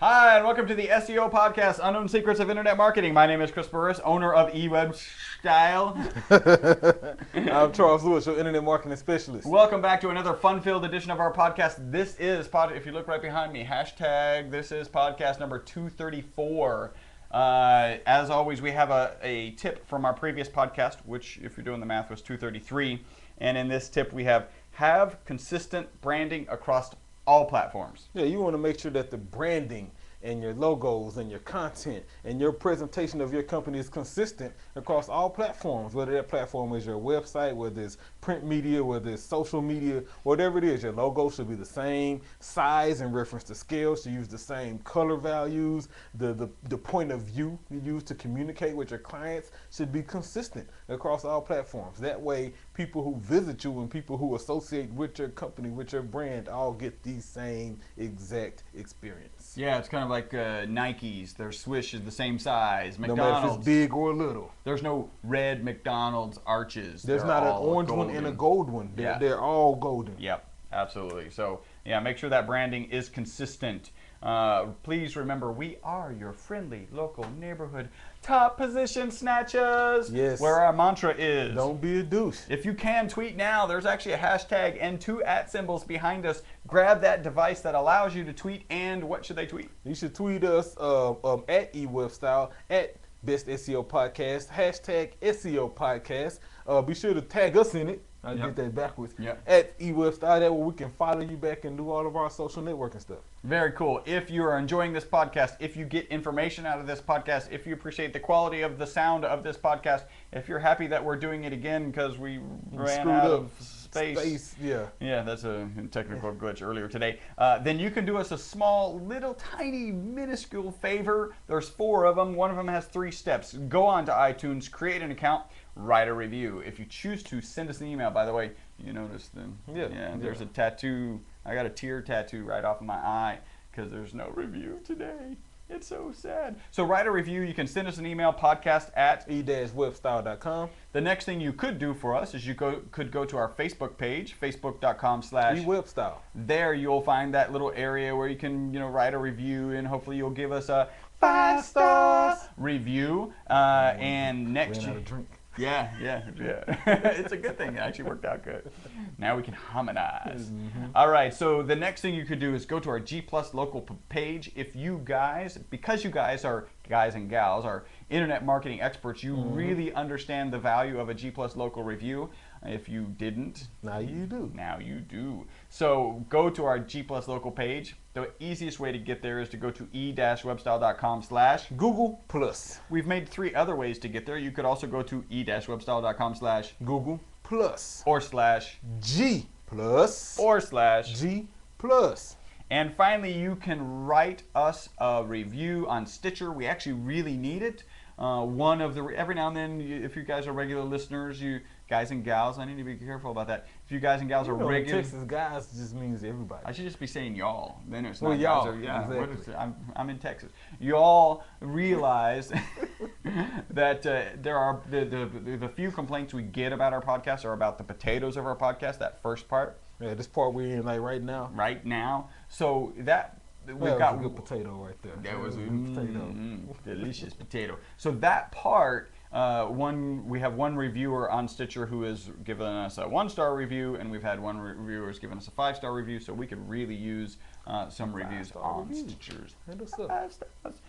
Hi, and welcome to the SEO podcast, Unknown Secrets of Internet Marketing. My name is Chris Burris, owner of eWebStyle. I'm Charles Lewis, your internet marketing specialist. Welcome back to another fun-filled edition of our podcast. This is, if you look right behind me, hashtag, this is podcast number 234. As always, we have a tip from our previous podcast, which, if you're doing the math, was 233. And in this tip, we have consistent branding across all platforms. Yeah, you want to make sure that the branding and your logos and your content and your presentation of your company is consistent across all platforms, whether that platform is your website, whether it's print media, whether it's social media, whatever it is. Your logo should be the same size in reference to scale, should use the same color values, the point of view you use to communicate with your clients should be consistent across all platforms. That way, people who visit you and people who associate with your company, with your brand, all get the same exact experience. Yeah, it's kind of like Nike's. Their swish is the same size. No McDonald's, matter if it's big or little. There's no red McDonald's arches. There's not an orange one and a gold one. They're all golden. Yep, absolutely. So, yeah, make sure that branding is consistent. Please remember, we are your friendly local neighborhood top position snatchers. Yes. Where our mantra is, don't be a douche. If you can, tweet now. There's actually a hashtag and 2 @ behind us. Grab that device that allows you to tweet, and what should they tweet? You should tweet us at eWebStyle, at Best SEO Podcast, hashtag SEO Podcast. Be sure to tag us in it. I did that backwards. Yep. At eWebStyle, that way we can follow you back and do all of our social networking stuff. Very cool. If you are enjoying this podcast, if you get information out of this podcast, if you appreciate the quality of the sound of this podcast, if you're happy that we're doing it again because we ran out of space. Yeah, that's a technical glitch earlier today. Then you can do us a small, little, tiny, minuscule favor. There's 4 of them. One of them has 3 steps. Go on to iTunes, create an account, write a review. If you choose to, send us an email. By the way, you noticed them. Yeah, there's a tattoo. I got a tear tattoo right off of my eye because there's no review today. It's so sad. So write a review. You can send us an email, podcast at e-webstyle.com. The next thing you could do for us is you could go to our Facebook page, facebook.com/eWebstyle. There you'll find that little area where you can write a review, and hopefully you'll give us a 5-star review. And next Ran out of drink. Yeah. It's a good thing. It actually worked out good. Now we can harmonize. All right, so the next thing you could do is go to our G Plus local page. If you guys, because you guys are guys and gals, are internet marketing experts, you really understand the value of a G Plus local review. If you didn't, now you do. Now you do. So go to our G Plus local page. The easiest way to get there is to go to e-webstyle.com/Google Plus. We've made 3 other ways to get there. You could also go to e-webstyle.com/Google Plus or /G Plus or /G Plus. And finally, you can write us a review on Stitcher. We actually really need it. Every now and then, if you guys are regular listeners, you guys and gals, I need to be careful about that. If you guys and gals are regular, Texas guys just means everybody. I should just be saying y'all. Then it's well, not y'all. Guys or, yeah, exactly. I'm in Texas. Y'all realize that there are the few complaints we get about our podcast are about the potatoes of our podcast. That first part. Yeah, this part we're in right now. Right now. So that. We've got a good potato right there. That was a potato. Delicious potato. So that part, we have one reviewer on Stitcher who has given us a 1-star review, and we've had one reviewer who's given us a 5-star review. So we could really use some reviews on Stitchers.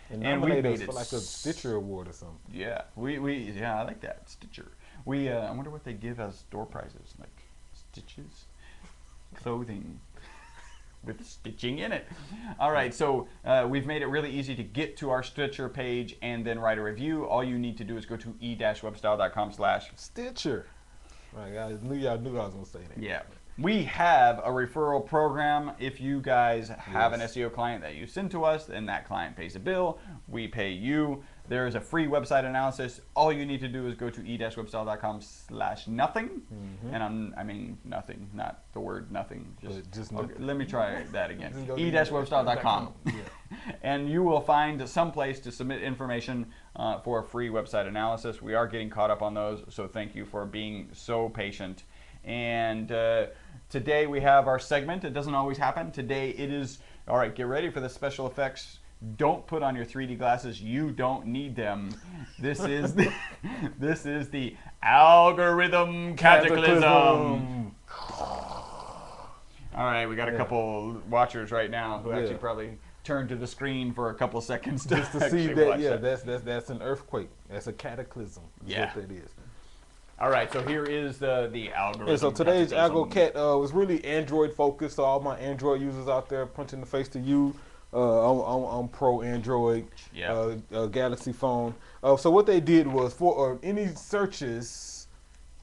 And we made it for like a Stitcher award or something. Yeah, I like that Stitcher. I wonder what they give as door prizes, like stitches, clothing. With stitching in it. All right, so we've made it really easy to get to our Stitcher page and then write a review. All you need to do is go to e-webstyle.com/Stitcher. Right, I knew I was going to say that. Yeah. We have a referral program. If you guys have an SEO client that you send to us, and that client pays a bill, we pay you. There is a free website analysis. All you need to do is go to e-webstyle.com/nothing. And I mean nothing, not the word nothing. Just okay, let me try that again. e-webstyle.com. And you will find some place to submit information for a free website analysis. We are getting caught up on those, so thank you for being so patient. And today we have our segment. It doesn't always happen. Today it is, all right, get ready for the special effects Don't put on your 3D glasses. You don't need them. This is the algorithm cataclysm. All right, we got a couple watchers right now who actually probably turned to the screen for a couple seconds to just to see that. Yeah, that's an earthquake. That's a cataclysm. That's what that is. All right, so here is the algorithm. Yeah, so today's AlgoCat was really Android focused. So all my Android users out there, punching the face to you. I'm pro Android, Galaxy phone. So what they did was for any searches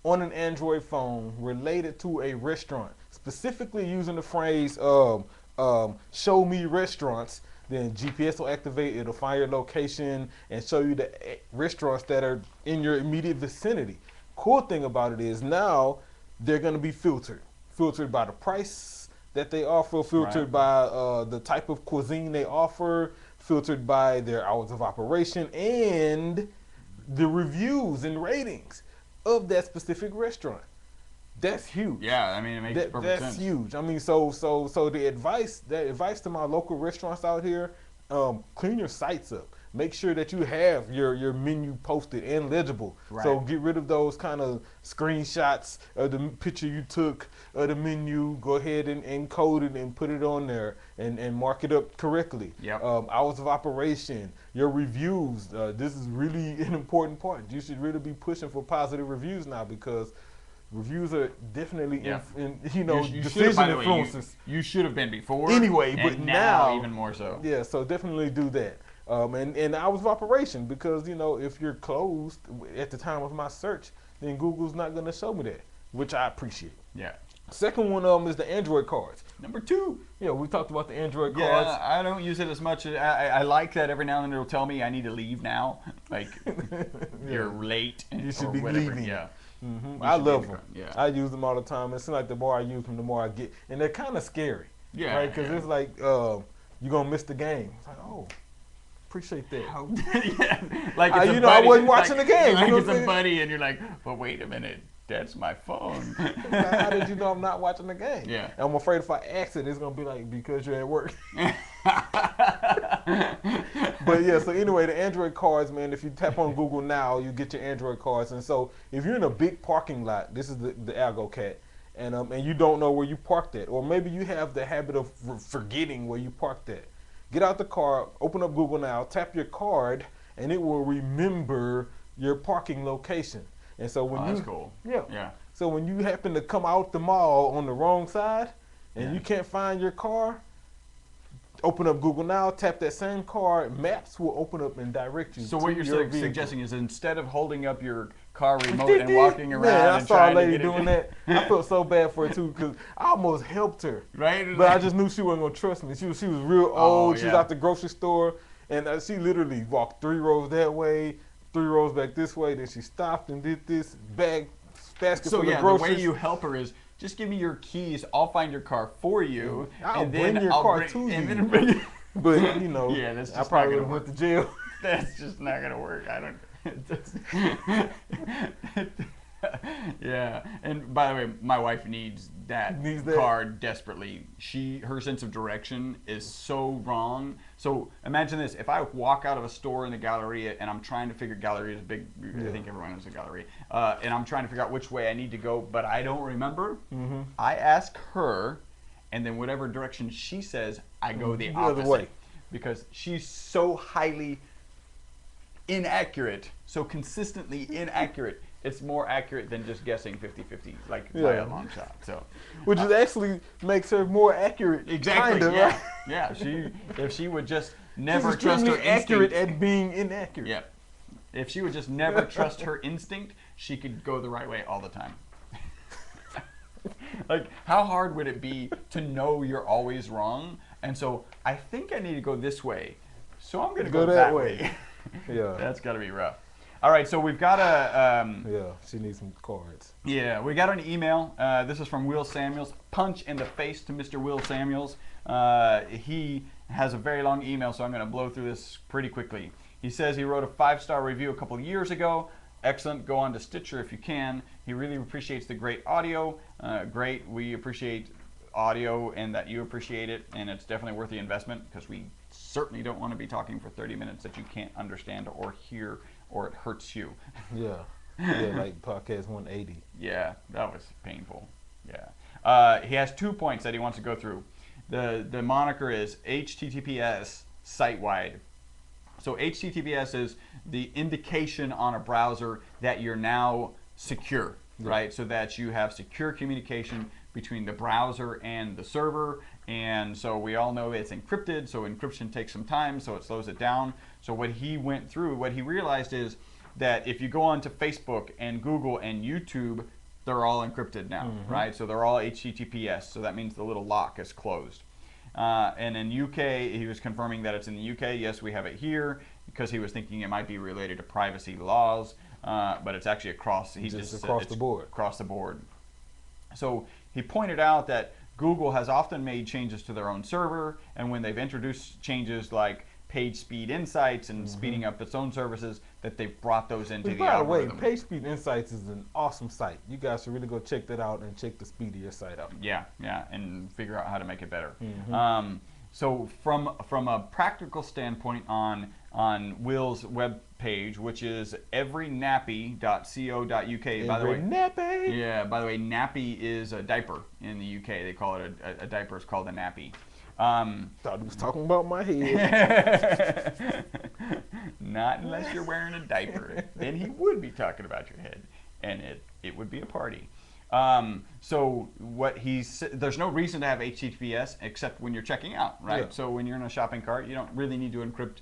on an Android phone related to a restaurant, specifically using the phrase "show me restaurants," then GPS will activate. It'll find your location and show you the restaurants that are in your immediate vicinity. Cool thing about it is now they're going to be filtered by the price that they offer, filtered by the type of cuisine they offer, filtered by their hours of operation, and the reviews and ratings of that specific restaurant. That's huge. Yeah, I mean, it makes perfect sense. That's huge. I mean, so the advice to my local restaurants out here, clean your sites up. Make sure that you have your menu posted and legible. Right. So get rid of those kind of screenshots of the picture you took of the menu. Go ahead and encode it and put it on there and mark it up correctly. Yep. Hours of operation, your reviews. This is really an important part. You should really be pushing for positive reviews now because reviews are definitely, decision influences. You should have been before. Anyway, but now even more so. Yeah, so definitely do that. And hours of operation, because if you're closed at the time of my search, then Google's not going to show me that, which I appreciate. Yeah. Second one is the Android cards. Number 2. Yeah, we talked about the Android cards. Yeah, I don't use it as much. I like that every now and then it'll tell me I need to leave now. Like you're late. You should be whatever. leaving. Yeah. Mm-hmm. I love them. Yeah. I use them all the time. It seems like the more I use them, the more I get, and they're kind of scary. Yeah. Right? Because it's like you're gonna miss the game. It's like, oh. Appreciate that. Yeah. Like it's I wasn't watching the game. Like it's a buddy, and you're like, but wait a minute, that's my phone. How did you know I'm not watching the game? Yeah. And I'm afraid if I ask it, it's gonna be like because you're at work. But yeah, so anyway, the Android cards, man. If you tap on Google now, you get your Android cards. And so if you're in a big parking lot, this is the AlgoCat, and you don't know where you parked at, or maybe you have the habit of forgetting where you parked at. Get out the car, open up Google Now, tap your card, and it will remember your parking location. And so when that's cool. Yeah. So when you happen to come out the mall on the wrong side and you can't find your car, open up Google Now, tap that same card, Maps will open up and direct you. So what you're vehicle. suggesting is instead of holding up your car remote and walking around I saw a lady doing that. I felt so bad for her too because I almost helped her. Right? But I just knew she wasn't gonna trust me. She was real old. She was out the grocery store, and she literally walked 3 rows that way, 3 rows back this way. Then she stopped and did this basket full of groceries. The way you help her is just give me your keys. I'll find your car for you, I'll and bring then your I'll car bring, to and you. then bring it. But that's just I probably would have went to jail. That's just not gonna work. I don't. Yeah, and by the way, my wife needs that card desperately. Her sense of direction is so wrong. So imagine this: if I walk out of a store in the Galleria and I'm trying to figure, Galleria is big. I think everyone knows the Galleria, and I'm trying to figure out which way I need to go, but I don't remember. Mm-hmm. I ask her, and then whatever direction she says, I go the opposite way, because she's so highly inaccurate, so consistently inaccurate. It's more accurate than just guessing 50-50, like by a long shot. So, which is actually makes her more accurate. Exactly. Kinda, yeah. Right? Yeah. If she would just never trust her accurate instinct, at being inaccurate. Yeah. If she would just never trust her instinct, she could go the right way all the time. Like, how hard would it be to know you're always wrong? And so I think I need to go this way, so I'm going to go that way. Yeah. That's got to be rough. All right, so we've got a... she needs some cards. Yeah, we got an email. This is from Will Samuels. Punch in the face to Mr. Will Samuels. He has a very long email, so I'm going to blow through this pretty quickly. He says he wrote a 5-star review a couple years ago. Excellent. Go on to Stitcher if you can. He really appreciates the great audio. Great. We appreciate audio and that you appreciate it, and it's definitely worth the investment, because we certainly don't want to be talking for 30 minutes that you can't understand or hear, or it hurts you. Yeah. Yeah, like podcast 180. Yeah, that was painful. Yeah. He has 2 points that he wants to go through. The moniker is HTTPS site-wide. So HTTPS is the indication on a browser that you're now secure, right? So that you have secure communication between the browser and the server. And so we all know it's encrypted, so encryption takes some time, so it slows it down. So what he went through, what he realized is that if you go onto Facebook and Google and YouTube, they're all encrypted now, right? So they're all HTTPS, so that means the little lock is closed. And in UK, he was confirming that it's in the UK. Yes, we have it here, because he was thinking it might be related to privacy laws, but it's actually across. Across the board. Across the board. So he pointed out that Google has often made changes to their own server, and when they've introduced changes like page speed insights and speeding up its own services, that they've brought those into the algorithm. By the way, PageSpeed Insights is an awesome site. You guys should really go check that out and check the speed of your site out. Yeah, and figure out how to make it better. So from a practical standpoint on Will's web page, which is everynappy.co.uk. By the way, nappy. Yeah. By the way, nappy is a diaper in the UK. They call it a diaper. It's called a nappy. Thought he was talking about my head. Not unless you're wearing a diaper. Then he would be talking about your head, and it would be a party. So what there's no reason to have HTTPS except when you're checking out, right? Yeah. So when you're in a shopping cart, you don't really need to encrypt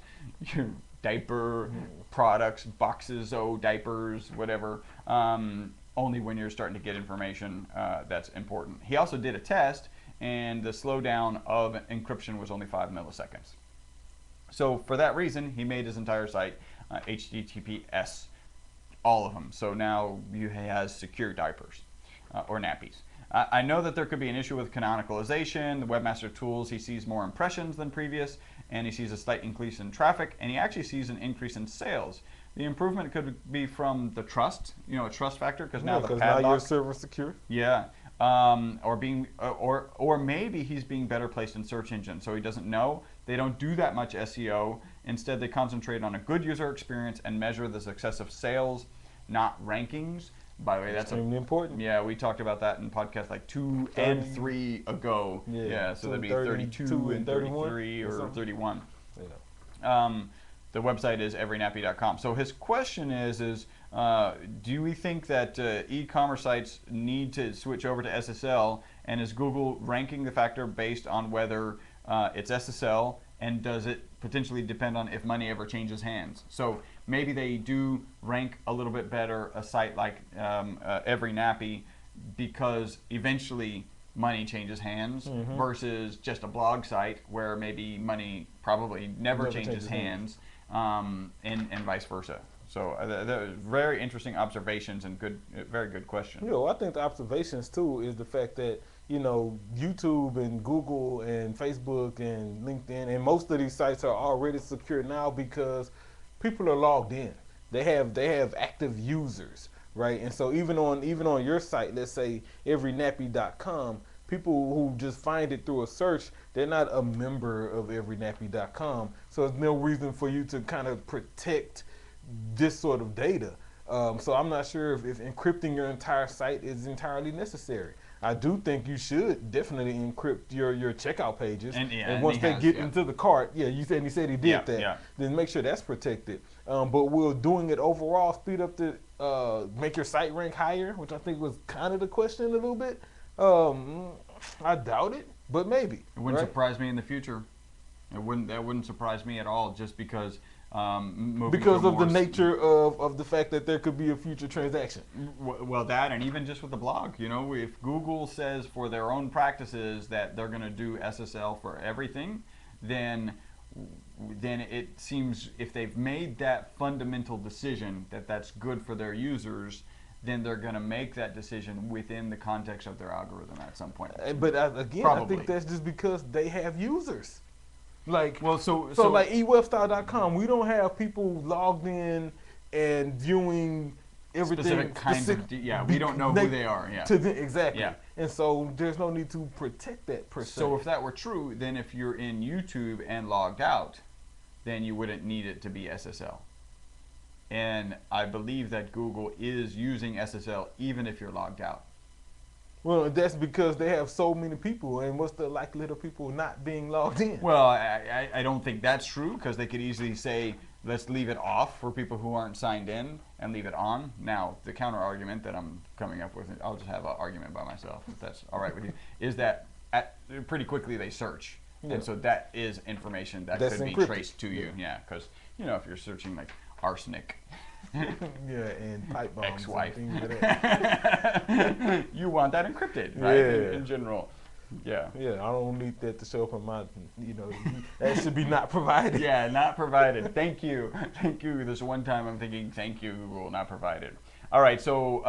your diaper products, boxes, diapers, whatever. Only when you're starting to get information that's important. He also did a test, and the slowdown of encryption was only 5 milliseconds. So for that reason, he made his entire site HTTPS, all of them. So now he has secure diapers or nappies. I know that there could be an issue with canonicalization. The Webmaster Tools, he sees more impressions than previous, and he sees a slight increase in traffic, and he actually sees an increase in sales. The improvement could be from the trust, a trust factor, because now the padlock. Now your server's secure. Yeah. Or maybe he's being better placed in search engines, so he doesn't know. They don't do that much SEO. Instead, they concentrate on a good user experience and measure the success of sales, not rankings. By the way, that's extremely important. Yeah, we talked about that in podcasts like 2 and 3 ago. Yeah, so that'd be 32 and 33 or 31. Yeah. The website is everynappy.com. So his question is do we think that e-commerce sites need to switch over to SSL, and is Google ranking the factor based on whether it's SSL, and does it potentially depend on if money ever changes hands? So maybe they do rank a little bit better a site like Every Nappy, because eventually money changes hands versus just a blog site where maybe money probably never changes hands, and vice versa. So they're very interesting observations and very good question. I think the observations too is the fact that YouTube and Google and Facebook and LinkedIn and most of these sites are already secure now because people are logged in. They have active users, right? And so even on your site, let's say everynappy.com, people who just find it through a search, they're not a member of everynappy.com. So there's no reason for you to kind of protect this sort of data. So I'm not sure if encrypting your entire site is entirely necessary. I do think you should definitely encrypt your checkout pages, and once they get into the cart, he said he did that. Yeah. Then make sure that's protected. But will doing it overall speed up make your site rank higher, which I think was kind of the question a little bit. I doubt it, but maybe. It wouldn't surprise me in the future. That wouldn't surprise me at all, just because. Because of the nature of the fact that there could be a future transaction. Well, that, and even just with the blog, if Google says for their own practices that they're going to do SSL for everything, then it seems if they've made that fundamental decision that that's good for their users, then they're going to make that decision within the context of their algorithm at some point. But again, probably. I think that's just because they have users. Like, so like eWebstyle.com, we don't have people logged in and viewing everything. Specific kinds of, we don't know who they are. Yeah. Exactly. Yeah. And so there's no need to protect that per se. So if that were true, then if you're in YouTube and logged out, then you wouldn't need it to be SSL. And I believe that Google is using SSL even if you're logged out. Well, that's because they have so many people, and what's the likelihood of people not being logged in? Well, I don't think that's true, because they could easily say, let's leave it off for people who aren't signed in and leave it on. Now, the counter argument that I'm coming up with, I'll just have an argument by myself, if that's all right with you, is that pretty quickly they search. Yeah. And so that is information that That's could be encrypted. traced to you. Yeah, because, if you're searching like arsenic, Yeah, and pipe bombs ex-wife, and things like that. you want that encrypted, right? Yeah. In general. Yeah. Yeah, I don't need that to show up on my, that should be not provided. Yeah, not provided. Thank you. Thank you. This one time I'm thinking, thank you, Google, not provided. All right, so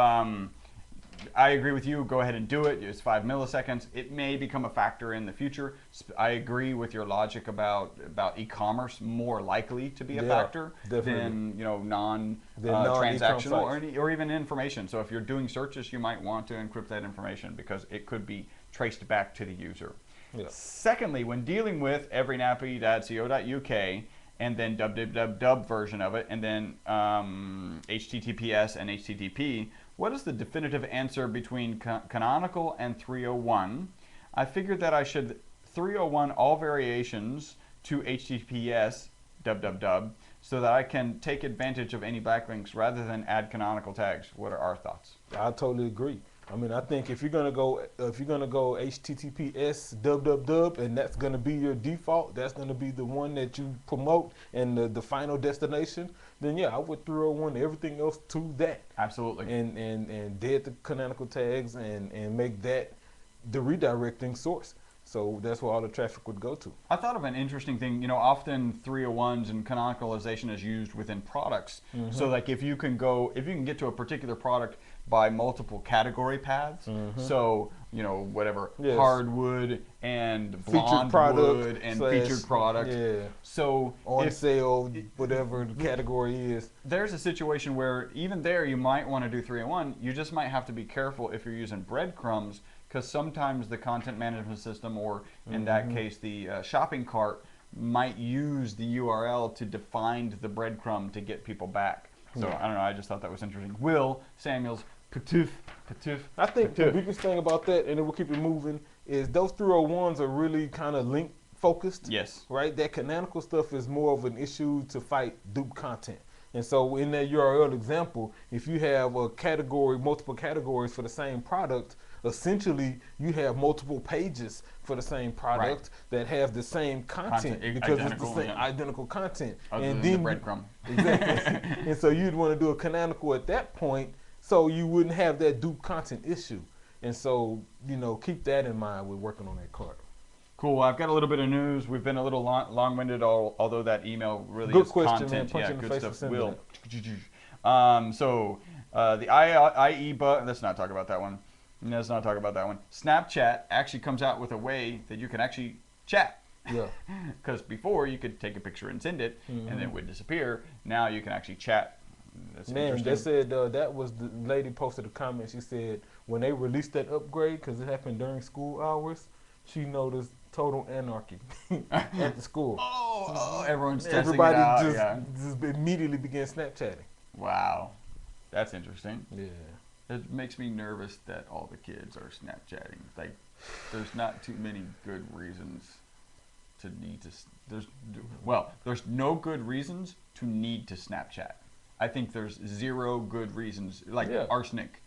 I agree with you. Go ahead and do it. It's 5 milliseconds. It may become a factor in the future. I agree with your logic about e-commerce, more likely to be a factor than non-transactional or even information. So if you're doing searches, you might want to encrypt that information because it could be traced back to the user. Yeah. Secondly, when dealing with everynappy.co.uk and then www version of it, and then HTTPS and HTTP, what is the definitive answer between canonical and 301? I figured that I should 301 all variations to HTTPS www so that I can take advantage of any backlinks rather than add canonical tags. What are our thoughts? I totally agree. I mean, I think if you're gonna go HTTPS www and that's gonna be your default, that's gonna be the one that you promote and the final destination, then yeah, I would 301 everything else to that. Absolutely. And dead the canonical tags and make that the redirecting source. So that's where all the traffic would go to. I thought of an interesting thing. Often 301s and canonicalization is used within products. Mm-hmm. So like if you can get to a particular product by multiple category paths. Mm-hmm. So, whatever, yes. hardwood and blonde wood and featured product. Yeah. So on sale, whatever the category is. There's a situation where even there you might want to do 301. You just might have to be careful if you're using breadcrumbs, because sometimes the content management system, or in that case the shopping cart, might use the URL to define the breadcrumb to get people back. So I don't know, I just thought that was interesting. Will Samuels, Patoof. I think the biggest thing about that, and then we'll keep it moving, is those 301s are really kind of link focused. Yes. Right? That canonical stuff is more of an issue to fight dupe content. And so in that URL example, if you have a category, multiple categories for the same product, essentially you have multiple pages for the same product that have the same content because it's the same identical content. And then the breadcrumb. Exactly. And so you'd want to do a canonical at that point so you wouldn't have that dupe content issue. And so, keep that in mind when working on that cart. Cool. I've got a little bit of news. We've been a little long-winded, although that email really good is question, content. man. Punch in the face stuff. for Will. The IE button. Let's not talk about that one. Snapchat actually comes out with a way that you can actually chat. Yeah. Because before you could take a picture and send it, and then it would disappear. Now you can actually chat. That's man, they said that was the lady posted a comment. She said when they released that upgrade, because it happened during school hours, she noticed total anarchy at the school. Everyone's testing it out. Just immediately began Snapchatting. Wow, that's interesting. Yeah. It makes me nervous that all the kids are Snapchatting. Like, there's not too many good reasons to need to. There's no good reasons to need to Snapchat. I think there's zero good reasons, like arsenic.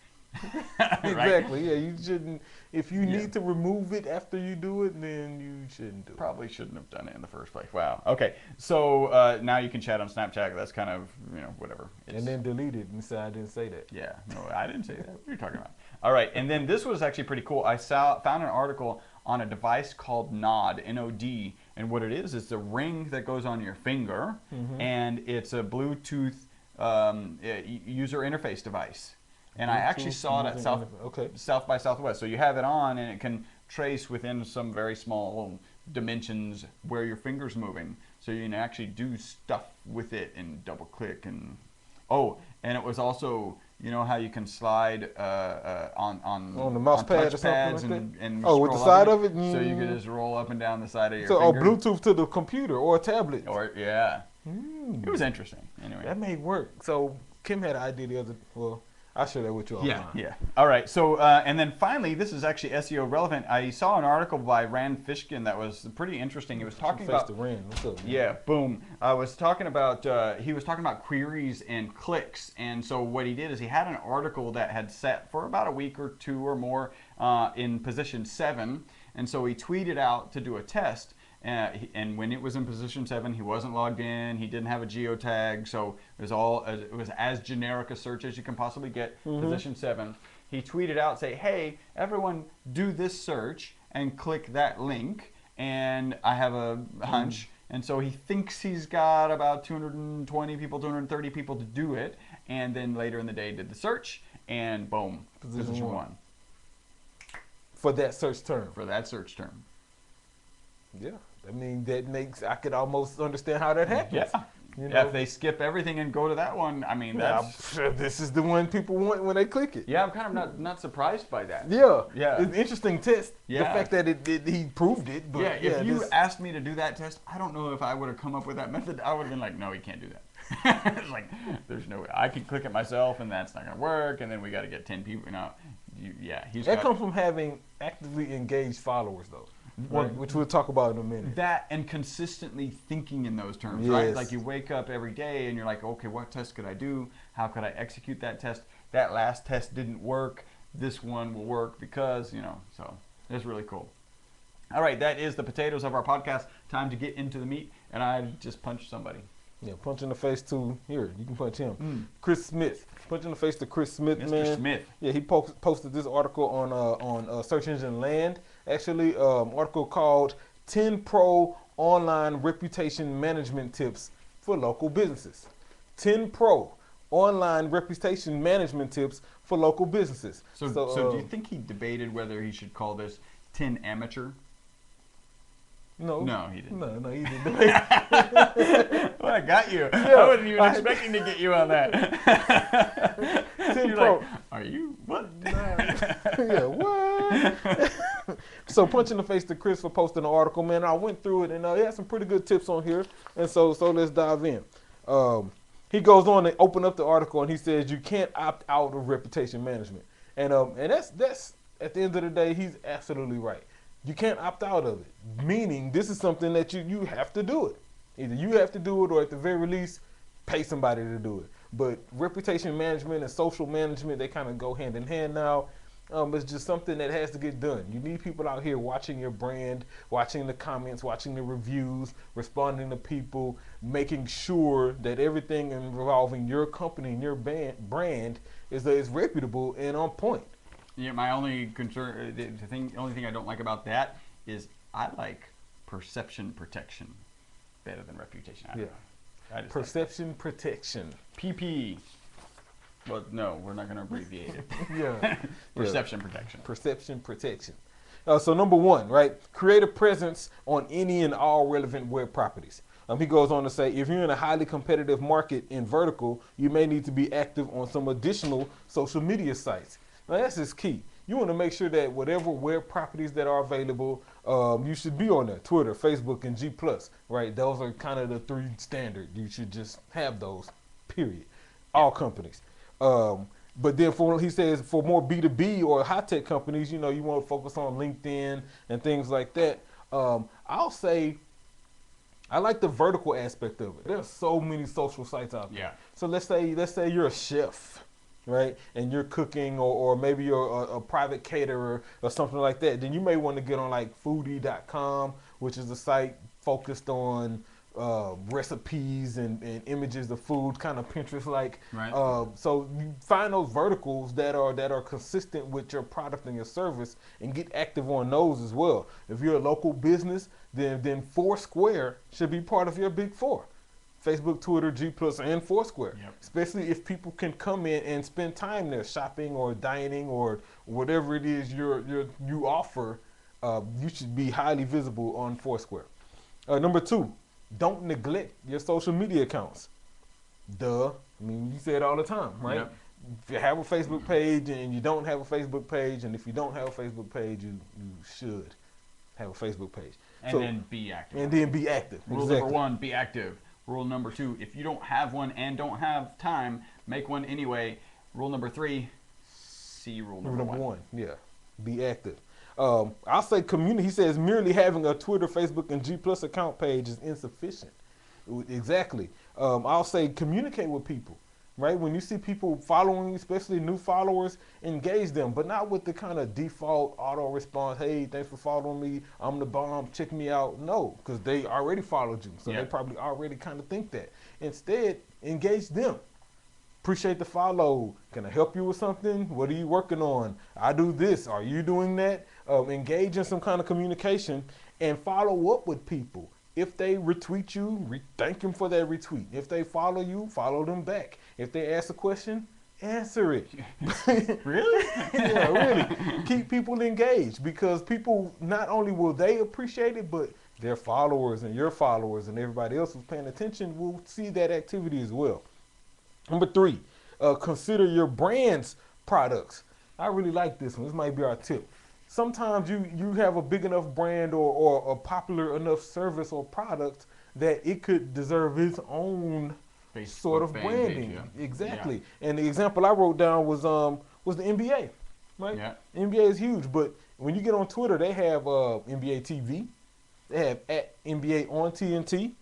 Right? Exactly. Yeah, you shouldn't. If you need to remove it after you do it, then you shouldn't do it. Probably shouldn't have done it in the first place. Wow. Okay. So now you can chat on Snapchat. That's kind of whatever. And then delete it and say I didn't say that. Yeah. No, I didn't say that. What are you talking about? All right. And then this was actually pretty cool. I found an article on a device called Nod, N-O-D, and what it is a ring that goes on your finger, and it's a Bluetooth user interface device. And I actually saw it at South by Southwest. So you have it on, and it can trace within some very small dimensions where your finger's moving. So you can actually do stuff with it and double click. And it was also, You know how you can slide on the mouse pad or touch something pads like and Oh, with the scroll up side of it? so you could just roll up and down the side of your So, finger. Bluetooth to the computer or a tablet. Or it was interesting. Anyway, That may work. So Kim had an idea the other. Well, I'll share that with you offline. Yeah. All right. So, and then finally, this is actually SEO relevant. I saw an article by Rand Fishkin that was pretty interesting. He was talking about the Rand. What's up, man? Yeah, boom. I was talking about he was talking about queries and clicks, and so what he did is he had an article that had sat for about a week or two or more in position 7, and so he tweeted out to do a test. And when it was in position 7, he wasn't logged in. He didn't have a geotag, so it was as generic a search as you can possibly get. Position 7. He tweeted out, say, "Hey, everyone, do this search and click that link." And I have a hunch, and so he thinks he's got about 220 people, 230 people to do it. And then later in the day, did the search, and boom, position 1 for that search term. For that search term. Yeah. I mean, I could almost understand how that happens. Yeah. You know? If they skip everything and go to that one, I mean, this is the one people want when they click it. Yeah, I'm kind of not surprised by that. Yeah. Yeah. It's an interesting test. Yeah. The fact that he proved it. But yeah, if you asked me to do that test, I don't know if I would have come up with that method. I would have been like, no, he can't do that. It's like, there's no way. I can click it myself, and that's not going to work, and then we got to get 10 people. That comes from having actively engaged followers, though. Right, which we'll talk about in a minute. That and consistently thinking in those terms, yes. right? Like you wake up every day and you're like, okay, what test could I do? How could I execute that test? That last test didn't work. This one will work because, so it's really cool. All right, that is the potatoes of our podcast. Time to get into the meat, and I just punched somebody. Yeah, punch in the face to, here, you can punch him. Chris Smith. Punch in the face to Chris Smith, Mr. man. Smith. Yeah, he posted this article on Search Engine Land. Actually, article called 10 Pro Online Reputation Management Tips for Local Businesses. 10 Pro Online Reputation Management Tips for Local Businesses. So do you think he debated whether he should call this 10 Amateur? No, he didn't. No, he didn't. Well, I got you. Yeah, I wasn't even expecting to get you on that. 10 Pro. Like, are you? What? Yeah, what? So punch in the face to Chris for posting the article, man. I went through it, and he had some pretty good tips on here. And so let's dive in. He goes on to open up the article, and he says you can't opt out of reputation management. And that's at the end of the day, he's absolutely right. You can't opt out of it, meaning this is something that you have to do it. Either you have to do it or at the very least pay somebody to do it. But reputation management and social management, they kind of go hand in hand now. It's just something that has to get done. You need people out here watching your brand, watching the comments, watching the reviews, responding to people, making sure that everything involving your company and your brand is reputable and on point. Yeah, my only concern, the only thing I don't like about that is I like perception protection better than reputation. Perception protection. PP. Well, no, we're not going to abbreviate it. Yeah. Perception protection. Perception protection. So number 1, right? Create a presence on any and all relevant web properties. He goes on to say, if you're in a highly competitive market in vertical, you may need to be active on some additional social media sites. Now, that's just key. You want to make sure that whatever web properties that are available, you should be on there. Twitter, Facebook, and G+, right? Those are kind of the 3 standard. You should just have those, period. All companies. But then he says for more B2B or high-tech companies, you want to focus on LinkedIn and things like that. I'll say I like the vertical aspect of it. There's so many social sites out there. Yeah. So let's say you're a chef, right? And you're cooking or maybe you're a private caterer or something like that. Then you may want to get on like foodie.com, which is a site focused on recipes and images of food, kind of Pinterest-like. Right. So you find those verticals that are consistent with your product and your service, and get active on those as well. If you're a local business, then Foursquare should be part of your big 4. Facebook, Twitter, G+, and Foursquare. Yep. Especially if people can come in and spend time there shopping or dining or whatever it is you offer. You should be highly visible on Foursquare. Number 2. Don't neglect your social media accounts. Duh. I mean, you say it all the time, right? Yep. if you have a Facebook page and you don't have a Facebook page, and if you don't have a Facebook page, you should have a Facebook page. And then be active. And then be active. Rule number 1, be active. Rule number 2, if you don't have one and don't have time, make one anyway. Rule number 3, see rule number 1. Yeah, be active. I'll say community. He says merely having a Twitter, Facebook, and G Plus account page is insufficient. Exactly. I'll say communicate with people. Right? When you see people following you, especially new followers, engage them, but not with the kind of default auto response, hey, thanks for following me, I'm the bomb, check me out. No, because they already followed you. So they probably already kind of think that. Instead, engage them. Appreciate the follow. Can I help you with something? What are you working on? I do this. Are you doing that? Engage in some kind of communication and follow up with people. If they retweet you, thank them for that retweet. If they follow you, follow them back. If they ask a question, answer it. Really? Yeah, really. Keep people engaged, because people, not only will they appreciate it, but their followers and your followers and everybody else who's paying attention will see that activity as well. Number 3, consider your brand's products. I really like this one. This might be our tip. Sometimes you have a big enough brand or a popular enough service or product that it could deserve its own Facebook sort of branding. Page, yeah. Exactly. Yeah. And the example I wrote down was the NBA, right? Yeah. NBA is huge, but when you get on Twitter, they have NBA TV, they have @NBA on TNT,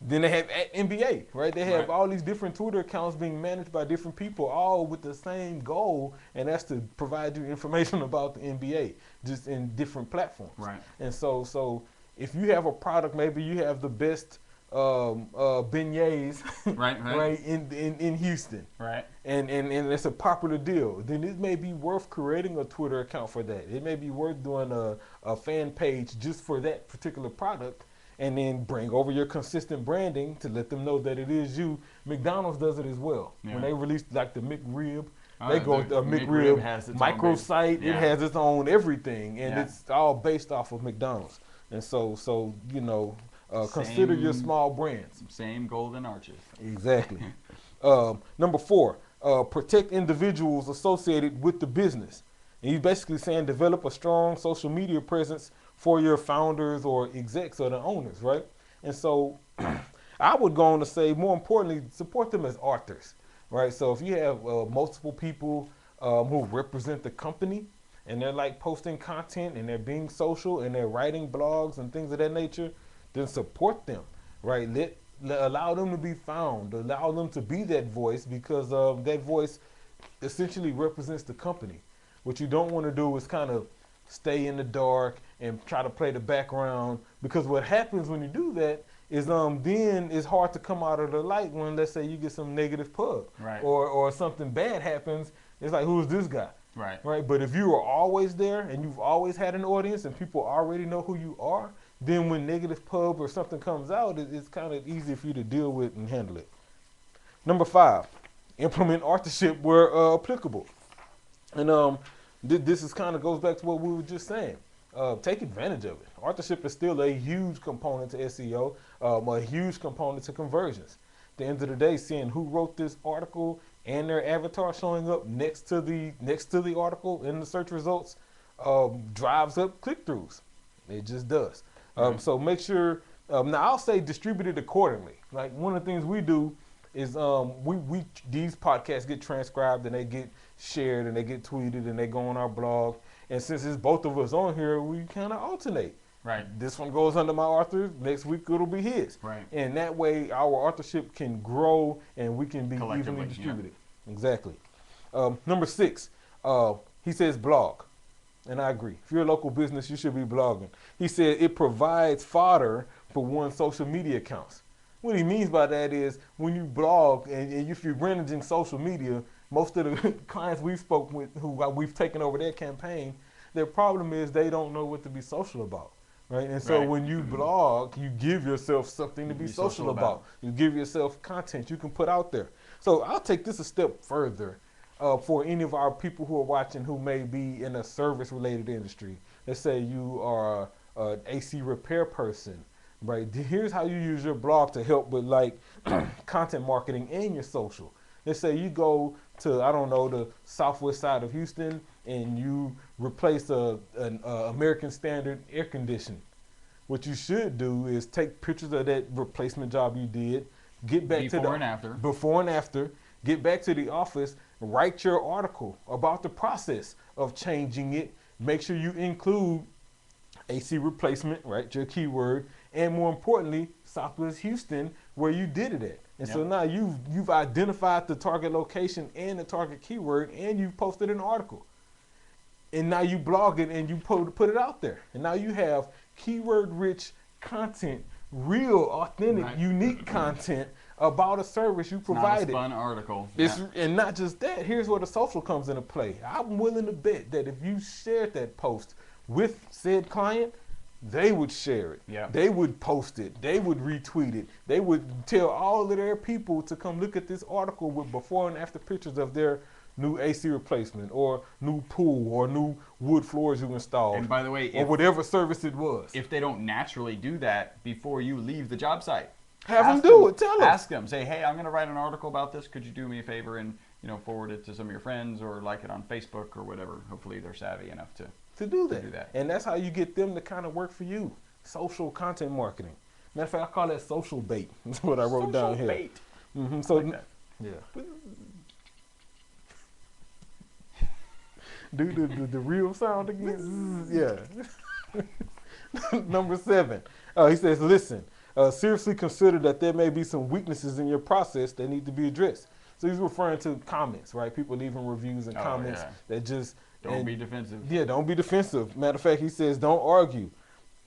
then they have @NBA, right? They have all these different Twitter accounts being managed by different people, all with the same goal, and that's to provide you information about the NBA, just in different platforms. Right. And so if you have a product, maybe you have the best beignets right in Houston, right, and it's a popular deal, then it may be worth creating a Twitter account for that. It may be worth doing a fan page just for that particular product, and then bring over your consistent branding to let them know that it is you. McDonald's does it as well. Yeah. When they release like the McRib, they go with the McRib microsite. It has its own everything, and it's all based off of McDonald's. And so you know, consider your small brands. Same golden arches. Exactly. Number 4, protect individuals associated with the business. And he's basically saying develop a strong social media presence for your founders or execs or the owners, right? And so I would go on to say, more importantly, support them as authors, right? So if you have multiple people who represent the company and they're like posting content and they're being social and they're writing blogs and things of that nature, then support them, right? Allow them to be found, allow them to be that voice, because that voice essentially represents the company. What you don't want to do is kind of stay in the dark and try to play the background, because what happens when you do that is then it's hard to come out of the light when, let's say, you get some negative pub, right, or something bad happens. It's like, who's this guy? Right. But if you are always there and you've always had an audience and people already know who you are, then when negative pub or something comes out, it's kind of easy for you to deal with and handle it. Number 5, implement authorship where applicable. And this is kind of goes back to what we were just saying. Take advantage of it. Authorship is still a huge component to SEO, a huge component to conversions. At the end of the day, seeing who wrote this article and their avatar showing up next to the article in the search results drives up click-throughs. It just does. So make sure. Now I'll say distribute it accordingly. Like, one of the things we do is these podcasts get transcribed and they get shared and they get tweeted and they go on our blog. And since it's both of us on here, we kind of alternate. Right. This one goes under my author. Next week it'll be his. Right. And that way our authorship can grow and we can be evenly distributed. Yeah. Exactly. Number 6, he says blog. And I agree. If you're a local business, you should be blogging. He said it provides fodder for one's social media accounts. What he means by that is when you blog and if you're managing social media, most of the clients we've spoken with who we've taken over their campaign, their problem is they don't know what to be social about. Right? And so when you blog, you give yourself something to be social about. You give yourself content you can put out there. So I'll take this a step further for any of our people who are watching who may be in a service-related industry. Let's say you are an AC repair person, right? Here's how you use your blog to help with like content marketing and your social. Let's say you go to, I don't know, the southwest side of Houston and you replace an American Standard air conditioning. What you should do is take pictures of that replacement job you did, get back before and after. Before and after, get back to the office, write your article about the process of changing it. Make sure you include AC replacement, right? Your keyword, and more importantly, Southwest Houston, where you did it at. And so now you've identified the target location and the target keyword, and you've posted an article. And now you blog it and you put it out there. And now you have keyword-rich content, real, authentic, unique content about a service you provided. Not a spun article. And not just that, here's where the social comes into play. I'm willing to bet that if you shared that post with said client, they would share it. Yeah. They would post it. They would retweet it. They would tell all of their people to come look at this article with before and after pictures of their new AC replacement or new pool or new wood floors you installed. And by the way, or whatever service it was. If they don't naturally do that before you leave the job site, have them do it. Tell them. Ask them. Say, hey, I'm going to write an article about this. Could you do me a favor and forward it to some of your friends or like it on Facebook or whatever. Hopefully they're savvy enough to do that. And that's how you get them to kind of work for you. Social content marketing. Matter of fact, I call that social bait. That's what I wrote down here. Bait. Mm-hmm. So, like that. Yeah. Do the real sound again? Yeah. Number 7. He says, listen, seriously consider that there may be some weaknesses in your process that need to be addressed. So he's referring to comments, right? People leaving reviews and comments that just... Don't be defensive. Yeah, don't be defensive. Matter of fact, he says, don't argue.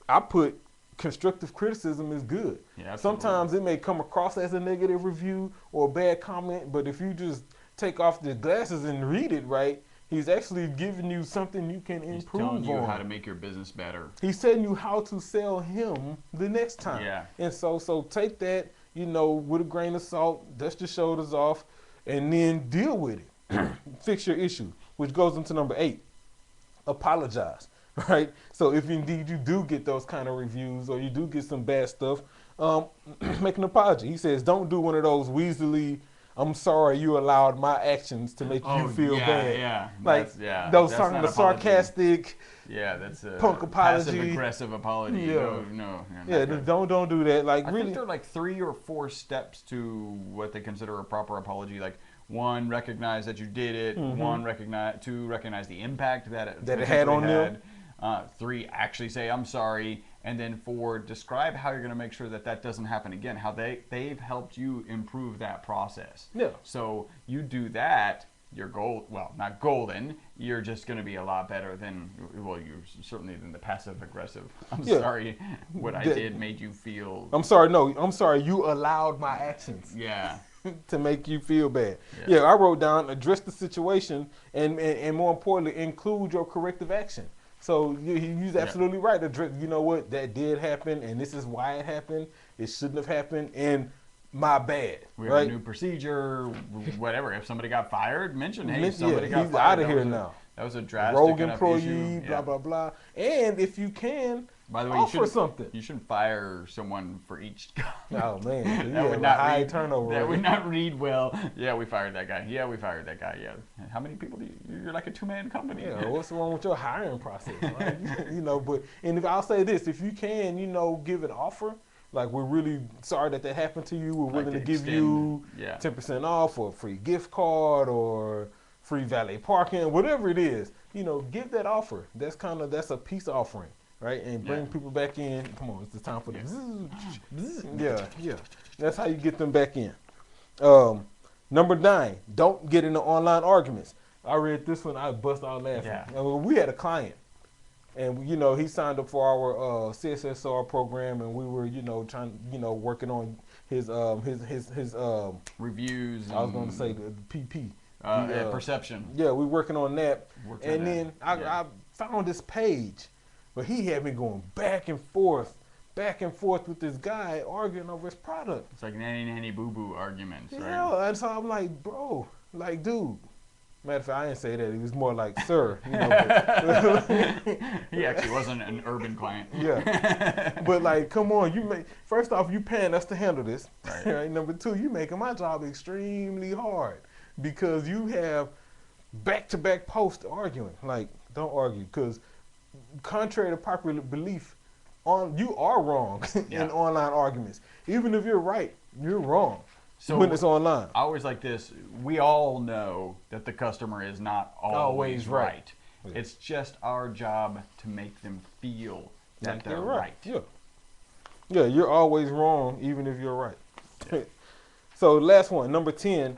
I put constructive criticism is good. Yeah, sometimes it may come across as a negative review or a bad comment, but if you just take off the glasses and read it right, he's actually giving you something you can improve on. He's telling you how to make your business better. He's telling you how to sell him the next time. Yeah. And so take that, with a grain of salt, dust your shoulders off, and then deal with it. Fix your issue, which goes into number 8. Apologize, right? So if indeed you do get those kind of reviews or you do get some bad stuff, make an apology. He says, don't do one of those weaselly, I'm sorry you allowed my actions to make you feel bad. Yeah, like those kind of sarcastic. Yeah, that's a punk apology. Passive-aggressive apology. Yeah. No. Yeah, don't do that. Like I really, think there are like 3 or 4 steps to what they consider a proper apology. Like 1, recognize that you did it. Mm-hmm. 2, recognize the impact that it had on them. 3, actually say I'm sorry. And then 4, describe how you're going to make sure that doesn't happen again. How they've helped you improve that process. Yeah. So you do that, you're not golden. You're just going to be a lot better than you're certainly than the passive aggressive. I'm sorry, what I did made you feel. I'm sorry. You allowed my actions. Yeah. To make you feel bad. Yeah, I wrote down address the situation and more importantly include your corrective action. So he's absolutely right. You know what? That did happen, and this is why it happened. It shouldn't have happened, and my bad. We have a new procedure, whatever. If somebody got fired, mention, hey, somebody got he's fired. out of here now. That was a drastic rogue employee, issue. blah, blah, blah. And if you can, by the way, offer something. You shouldn't fire someone for each job. Oh, man. That would not high read, turnover. That would not read well. Yeah, we fired that guy. Yeah, we fired that guy. Yeah. How many people do you're like a 2-man company. Yeah, what's wrong with your hiring process? Like, but I'll say this, if you can, give an offer, like we're really sorry that happened to you. We're willing to give you 10% off or a free gift card or free valet parking, whatever it is, give that offer. That's a peace offering, right? And bring people back in. Come on, it's the time for this. Yeah. That's how you get them back in. Number 9, don't get into online arguments. I read this one, I bust out laughing. Yeah. We had a client, and he signed up for our CSSR program, and we were trying working on his reviews. I was going to say the PP. Perception. Yeah, we're working on that. Then I found this page, but he had me going back and forth with this guy arguing over his product. It's like nanny boo boo arguments, right? Yeah, and so I'm like, bro, like, dude. Matter of fact, I didn't say that. He was more like, sir. He actually wasn't an urban client. Yeah. But like, come on, first off, you paying us to handle this. Right. Right? Number 2, you making my job extremely hard. because you have back-to-back posts arguing. Like, don't argue, because contrary to popular belief, you are wrong in online arguments. Even if you're right, you're wrong when it's online. I always like this. We all know that the customer is not always right. Yeah. It's just our job to make them feel that they're right. Yeah, you're always wrong, even if you're right. Yeah. So last one, number 10,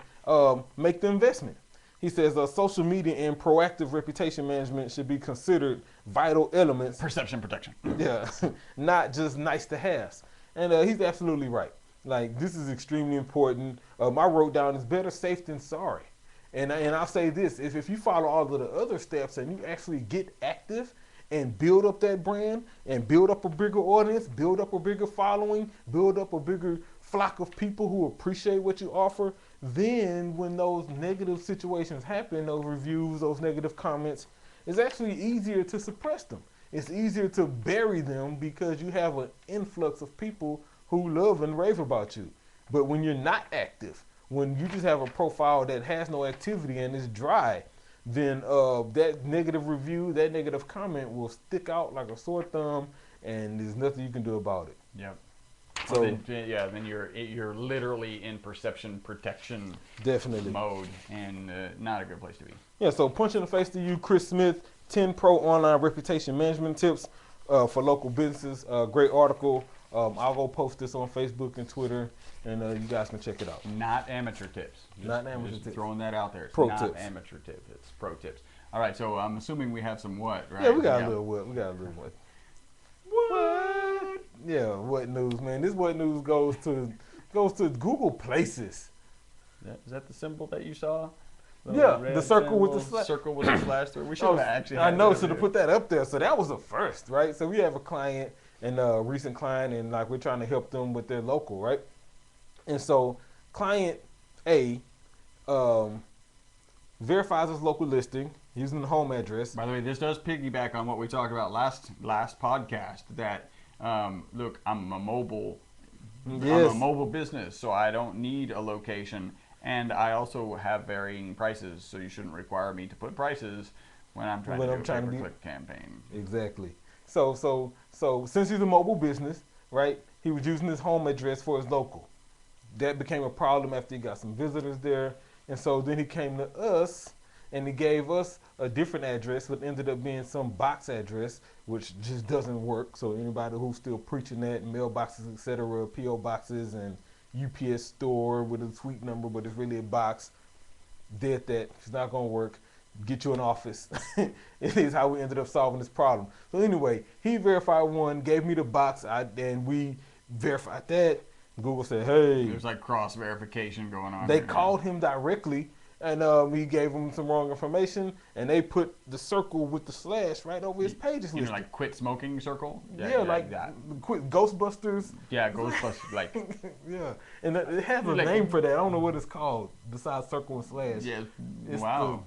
make the investment. He says social media and proactive reputation management should be considered vital elements. Perception protection. Yeah, not just nice to have. And he's absolutely right. Like, this is extremely important. I wrote down, it's better safe than sorry. And I'll say this, if you follow all of the other steps and you actually get active and build up that brand and build up a bigger audience, build up a bigger following, build up a bigger flock of people who appreciate what you offer, then when those negative situations happen, those reviews, those negative comments, it's actually easier to suppress them. It's easier to bury them because you have an influx of people who love and rave about you. But when you're not active, when you just have a profile that has no activity and is dry, then that negative review, that negative comment will stick out like a sore thumb, and there's nothing you can do about it. Yep. So then you're literally in perception protection mode, and not a good place to be. Yeah. So punch in the face to you, Chris Smith. 10 pro online reputation management tips for local businesses. Great article. I'll go post this on Facebook and Twitter, and you guys can check it out. Not amateur tips. Not amateur tips. Throwing that out there. It's pro not tips. Amateur tips. It's pro tips. All right. So I'm assuming we have some what, right? Yeah, we got a little what. We got a little what. What? Yeah, what news, man? This what news goes to Google Places. Is that the symbol that you saw? The circle with the slash. Circle with the slash through. We should have actually. I know, should have put that up there. So that was a first, right? So we have a client and a recent client, and like we're trying to help them with their local, right? And so client A verifies his local listing using the home address. By the way, this does piggyback on what we talked about last podcast. That look, I'm a mobile business, so I don't need a location. And I also have varying prices, so you shouldn't require me to put prices when I'm trying to do a pay-per-click campaign. Exactly. So since he's a mobile business, right, he was using his home address for his local. That became a problem after he got some visitors there. And so then he came to us, and he gave us a different address, but ended up being some box address, which just doesn't work. So anybody who's still preaching that, mailboxes, etc., P.O. boxes, and UPS store with a suite number, but it's really a box. Did that. It's not going to work. Get you an office. It is how we ended up solving this problem. So anyway, he verified one, gave me the box, and we verified that. Google said, hey. There's like cross verification going on. They called him directly, and we gave him some wrong information, and they put the circle with the slash right over his pages. You know, like quit smoking circle? Yeah, like that. Quit Ghostbusters. Yeah, Ghostbusters, like. Yeah, and it has a name for that. I don't know what it's called besides circle and slash. Yeah,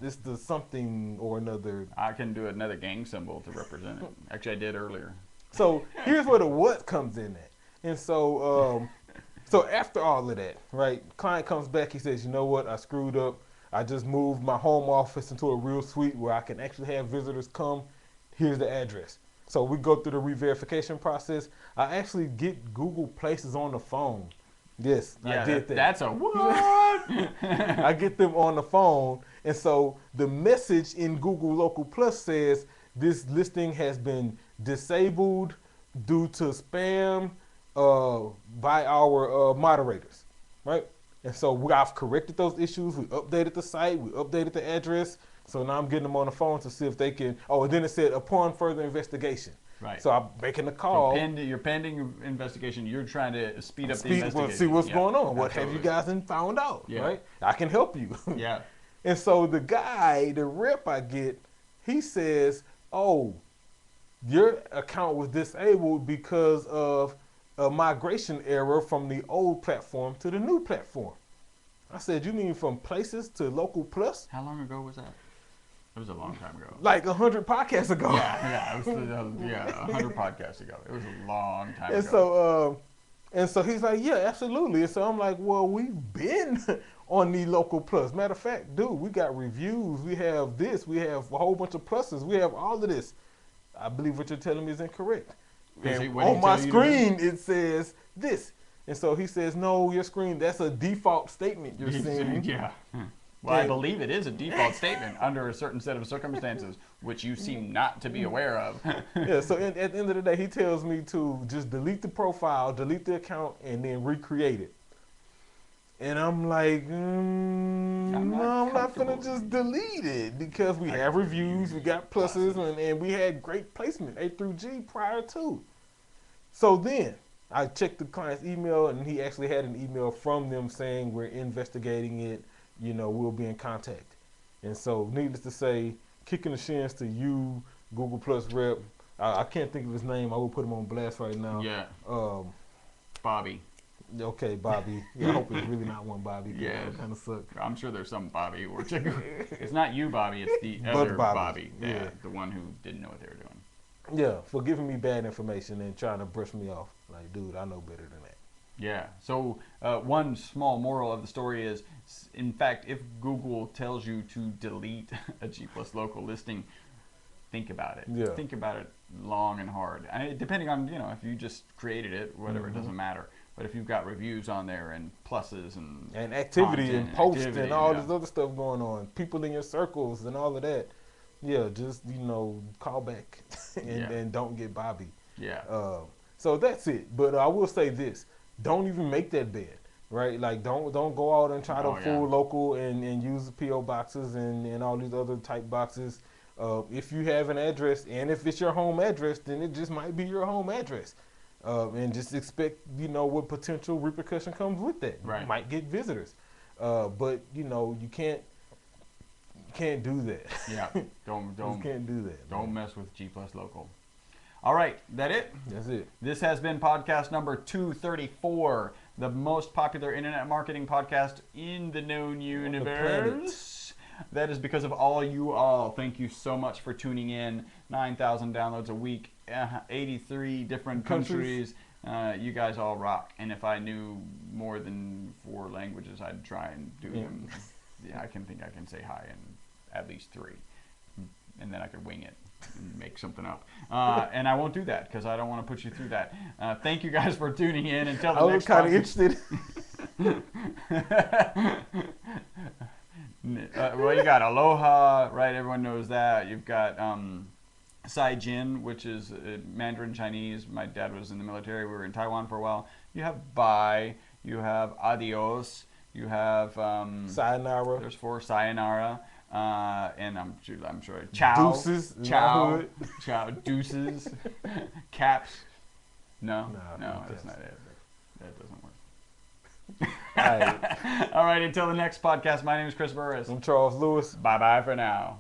it's the something or another. I can do another gang symbol to represent it. Actually, I did earlier. So here's where the what comes in at. And so, so after all of that, right, client comes back, he says, you know what, I screwed up. I just moved my home office into a real suite where I can actually have visitors come. Here's the address. So we go through the re-verification process. I actually get Google Places on the phone. Yes, yeah, I did that. That's a what? I get them on the phone. And so the message in Google Local Plus says this listing has been disabled due to spam by our moderators, right? And so I've corrected those issues. We updated the site. We updated the address. So now I'm getting them on the phone to see if they can. Oh, and then it said upon further investigation. Right. So I'm making a call. Your pending investigation. You're trying to speed up the investigation. See what's going on. What have you guys found out? Yeah. Right. I can help you. Yeah. And so the guy, the rep I get, he says, "Oh, your account was disabled because of a migration error from the old platform to the new platform." I said, "You mean from Places to Local Plus?" How long ago was that? It was a long time ago. Like 100 podcasts ago. Yeah, it was 100 podcasts ago. It was a long time ago. And so And so he's like, yeah, absolutely. And so I'm like, well, we've been on the Local Plus. Matter of fact, dude, we got reviews. We have this. We have a whole bunch of pluses. We have all of this. I believe what you're telling me is incorrect. And on my screen, it says this. And so he says, no, your screen, that's a default statement you're seeing. Yeah. Well, I believe it is a default statement under a certain set of circumstances, which you seem not to be aware of. Yeah, so at the end of the day, he tells me to just delete the profile, delete the account, and then recreate it. And I'm like, I'm not gonna just delete it because we have reviews, we got pluses, and we had great placement, A through G prior to. So then I checked the client's email, and he actually had an email from them saying we're investigating it. You know, we'll be in contact. And so, needless to say, kicking the shins to you, Google Plus rep. I can't think of his name. I will put him on blast right now. Yeah. Bobby. Okay, Bobby. Yeah, I hope it's really not one Bobby. Yeah, it kind of sucks. I'm sure there's some Bobby. It's not you, Bobby. It's the other Bobby. Yeah, the one who didn't know what they were doing. Yeah, for giving me bad information and trying to brush me off. Like, dude, I know better than that. Yeah. So one small moral of the story is, in fact, if Google tells you to delete a G Plus Local listing, think about it. Yeah. Think about it long and hard. Depending on, if you just created it, whatever, it doesn't matter. But if you've got reviews on there and pluses and activity and posts and all this other stuff going on, people in your circles and all of that, yeah, just call back and don't get Bobby. Yeah. So that's it. But I will say this: don't even make that bed, right? Like don't go out and try to fool Local and use the PO boxes and all these other type boxes. If you have an address and if it's your home address, then it just might be your home address. And just expect, what potential repercussion comes with that. Right. You might get visitors. But, you can't do that. Yeah. Don't you can't do that. Don't mess with G Plus Local. All right. That it? That's it. This has been podcast number 234, the most popular internet marketing podcast in the known universe. That is because of all you all. Thank you so much for tuning in. 9,000 downloads a week, 83 different countries. You guys all rock. And if I knew more than 4 languages, I'd try and do them. Yeah, I can say hi in at least 3. And then I could wing it and make something up. And I won't do that because I don't want to put you through that. Thank you guys for tuning in. Until the next time. I was kind of interested. Well, you got Aloha, right? Everyone knows that. You've got Sai Jin, which is Mandarin Chinese. My dad was in the military. We were in Taiwan for a while. You have bye. You have adios. You have sayonara. There's 4 sayonara. And I'm sure ciao. Deuces. Ciao. Ciao. Deuces. Caps. No, that's not it. That doesn't work. All right. Until the next podcast, my name is Chris Burris. I'm Charles Lewis. Bye-bye for now.